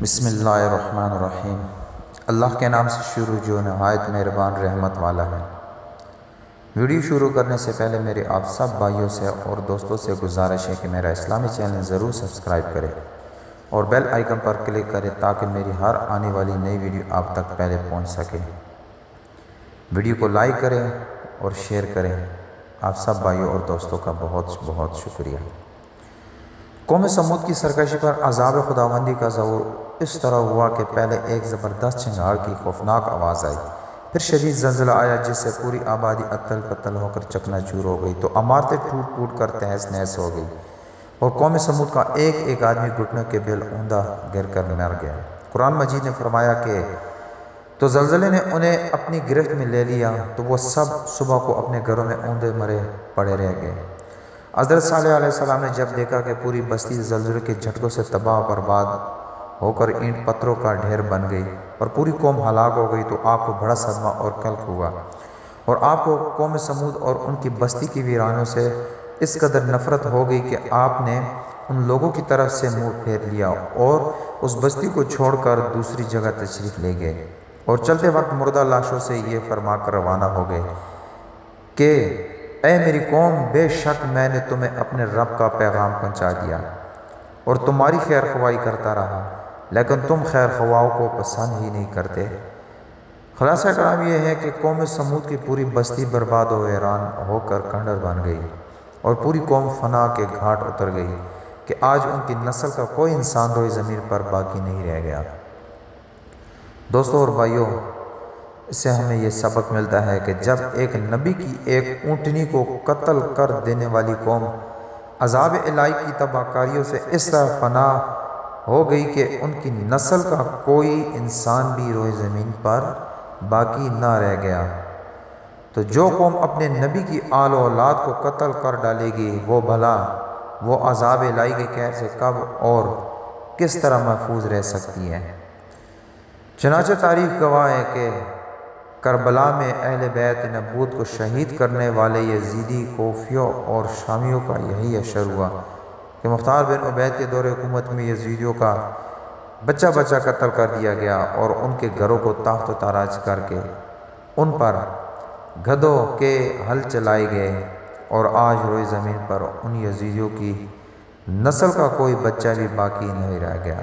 بسم اللہ الرحمن الرحیم۔ اللہ کے نام سے شروع جو نہایت مہربان رحمت والا ہے۔ ویڈیو شروع کرنے سے پہلے میرے آپ سب بھائیوں سے اور دوستوں سے گزارش ہے کہ میرا اسلامی چینل ضرور سبسکرائب کریں اور بیل آئیکن پر کلک کریں تاکہ میری ہر آنے والی نئی ویڈیو آپ تک پہلے پہنچ سکے۔ ویڈیو کو لائک کریں اور شیئر کریں۔ آپ سب بھائیوں اور دوستوں کا بہت بہت شکریہ۔ قوم سمود کی سرکشی پر عذاب خداوندی کا ظہور اس طرح ہوا کہ پہلے ایک زبردست چنگھاڑ کی خوفناک آواز آئی، پھر شدید زلزلہ آیا جس سے پوری آبادی اتل پتل ہو کر چکنا چور ہو گئی تو عمارتیں ٹوٹ ٹوٹ کر تہس نہس ہو گئی اور قوم سمود کا ایک ایک آدمی گھٹنوں کے بل اوندھا گر کر مر گیا۔ قرآن مجید نے فرمایا کہ تو زلزلے نے انہیں اپنی گرفت میں لے لیا تو وہ سب صبح کو اپنے گھروں میں اوندھے مرے پڑے رہ گئے۔ حضرت صالح علیہ السلام نے جب دیکھا کہ پوری بستی زلزلے کے جھٹکوں سے تباہ و برباد ہو کر اینٹ پتھروں کا ڈھیر بن گئی اور پوری قوم ہلاک ہو گئی تو آپ کو بڑا صدمہ اور قلق ہوا اور آپ کو قوم سمود اور ان کی بستی کی ویرانوں سے اس قدر نفرت ہو گئی کہ آپ نے ان لوگوں کی طرف سے منہ پھیر لیا اور اس بستی کو چھوڑ کر دوسری جگہ تشریف لے گئے اور چلتے وقت مردہ لاشوں سے یہ فرما کر روانہ ہو گئے کہ اے میری قوم، بے شک میں نے تمہیں اپنے رب کا پیغام پہنچا دیا اور تمہاری خیر خواہی کرتا رہا، لیکن تم خیر خواہوں کو پسند ہی نہیں کرتے۔ خلاصہ کلام یہ ہے کہ قوم سمود کی پوری بستی برباد و ویران ہو کر کھنڈر بن گئی اور پوری قوم فنا کے گھاٹ اتر گئی کہ آج ان کی نسل کا کوئی انسان روئے زمین پر باقی نہیں رہ گیا۔ دوستوں اور بھائیوں، اس سے ہمیں یہ سبق ملتا ہے کہ جب ایک نبی کی ایک اونٹنی کو قتل کر دینے والی قوم عذاب الہی کی تباہ کاریوں سے اس طرح فنا ہو گئی کہ ان کی نسل کا کوئی انسان بھی روئے زمین پر باقی نہ رہ گیا، تو جو قوم اپنے نبی کی آل و اولاد کو قتل کر ڈالے گی وہ عذاب الہی کے قہر سے کب اور کس طرح محفوظ رہ سکتی ہے۔ چنانچہ تاریخ گواہ ہے کہ کربلا میں اہل بیت نبوت کو شہید کرنے والے یزیدی، کوفیوں اور شامیوں کا یہی اشر ہوا کہ مختار بن عبید کے دور حکومت میں یزیدیوں کا بچہ بچہ قتل کر دیا گیا اور ان کے گھروں کو تاخت و تاراج کر کے ان پر گدھوں کے ہل چلائے گئے اور آج روئے زمین پر ان یزیدیوں کی نسل کا کوئی بچہ بھی باقی نہیں رہ گیا۔